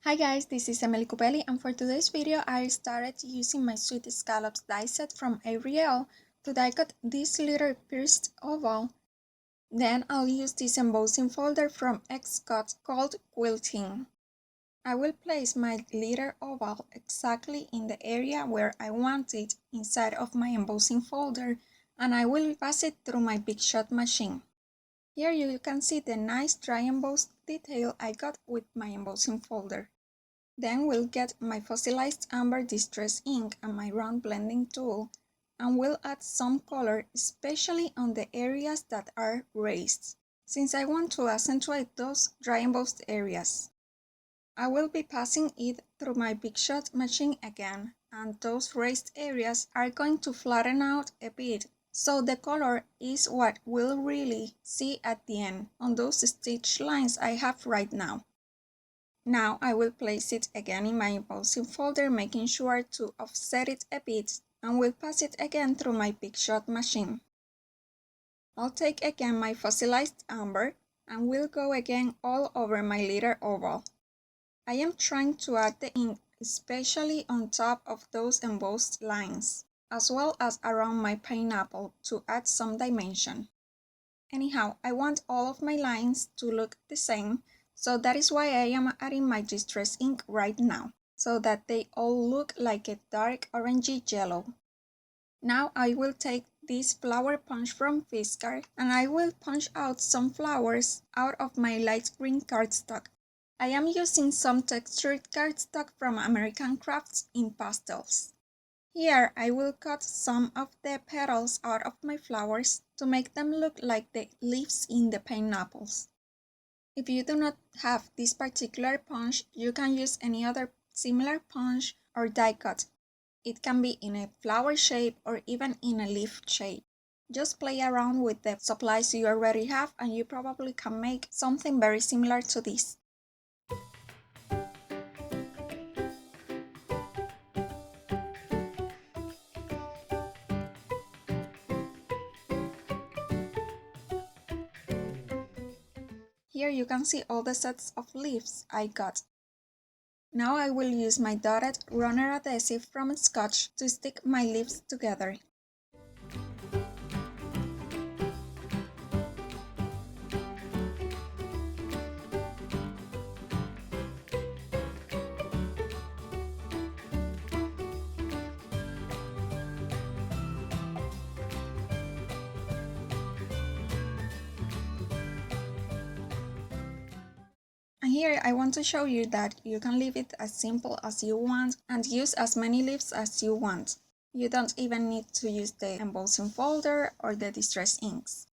Hi guys, this is Emily Cupelli, and for today's video I started using my sweet scallops die set from Ariel to die cut this little pierced oval. Then I'll use this embossing folder from Xcut called Quilting. I will place my little oval exactly in the area where I want it inside of my embossing folder, and I will pass it through my Big Shot machine. Here you can see the nice dry embossed detail I got with my embossing folder. Then we'll get my fossilized amber distress ink and my round blending tool, and we'll add some color, especially on the areas that are raised, since I want to accentuate those dry embossed areas. I will be passing it through my Big Shot machine again, and those raised areas are going to flatten out a bit, so the color is what we'll really see at the end on those stitch lines I have right now. Now I will place it again in my embossing folder, making sure to offset it a bit, and will pass it again through my Big Shot machine. I'll take again my fossilized amber and will go again all over my little oval. I am trying to add the ink especially on top of those embossed lines, as well as around my pineapple to add some dimension. Anyhow, I want all of my lines to look the same, so that is why I am adding my distress ink right now, so that they all look like a dark orangey yellow. Now I will take this flower punch from Fiskars and I will punch out some flowers out of my light green cardstock. I am using some textured cardstock from American Crafts in pastels. Here I will cut some of the petals out of my flowers to make them look like the leaves in the pineapples. If you do not have this particular punch, you can use any other similar punch or die cut. It can be in a flower shape or even in a leaf shape. Just play around with the supplies you already have and you probably can make something very similar to this. Here you can see all the sets of leaves I got. Now I will use my dotted runner adhesive from Scotch to stick my leaves together. And here I want to show you that you can leave it as simple as you want and use as many leaves as you want. You don't even need to use the embossing folder or the distress inks.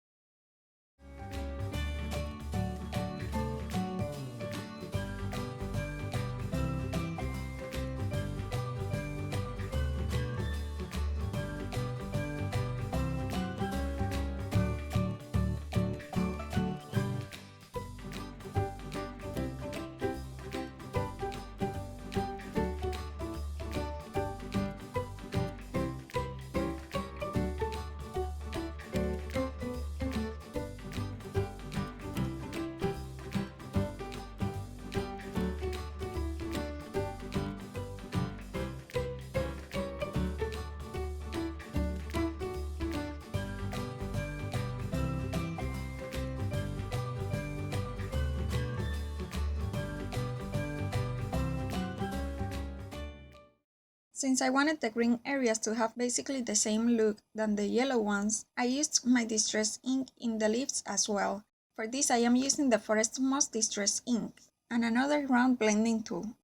Since I wanted the green areas to have basically the same look than the yellow ones, I used my distress ink in the leaves as well. For this I am using the Forest Moss distress ink and another round blending tool.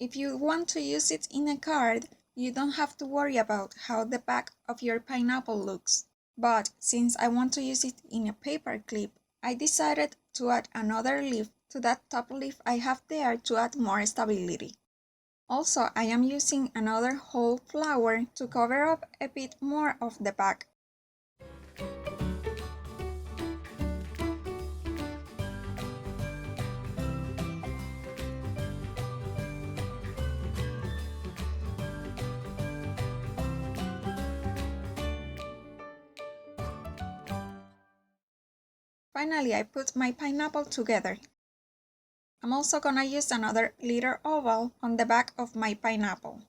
If you want to use it in a card, you don't have to worry about how the back of your pineapple looks. But since I want to use it in a paper clip, I decided to add another leaf to that top leaf I have there to add more stability. Also, I am using another whole flower to cover up a bit more of the back. Finally, I put my pineapple together. I'm also gonna use another glitter oval on the back of my pineapple.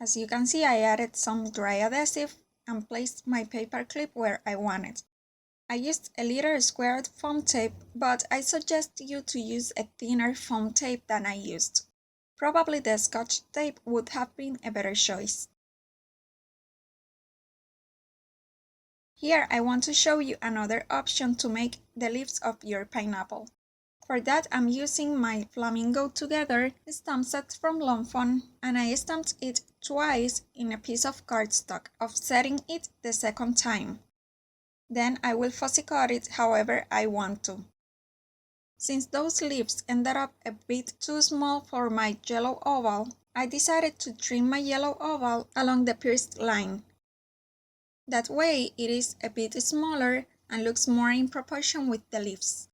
As you can see, I added some dry adhesive and placed my paper clip where I want it. I used a little squared foam tape, but I suggest you to use a thinner foam tape than I used. Probably the Scotch tape would have been a better choice. Here I want to show you another option to make the leaves of your pineapple. For that I'm using my Flamingo Together stamp set from Longfon, and I stamped it twice in a piece of cardstock, offsetting it the second time. Then I will fussy cut it however I want to. Since those leaves ended up a bit too small for my yellow oval, I decided to trim my yellow oval along the pierced line. That way it is a bit smaller and looks more in proportion with the leaves.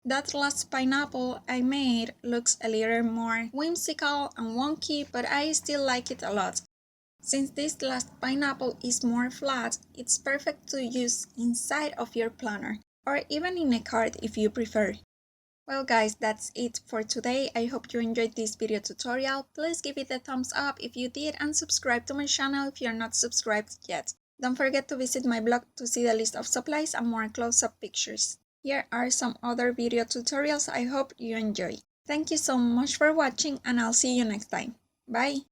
That last pineapple I made looks a little more whimsical and wonky, but I still like it a lot. Since this last pineapple is more flat, it's perfect to use inside of your planner, or even in a card if you prefer. Well guys, that's it for today. I hope you enjoyed this video tutorial. Please give it a thumbs up if you did and subscribe to my channel if you're not subscribed yet. Don't forget to visit my blog to see the list of supplies and more close-up pictures. Here are some other video tutorials I hope you enjoy. Thank you so much for watching and I'll see you next time. Bye!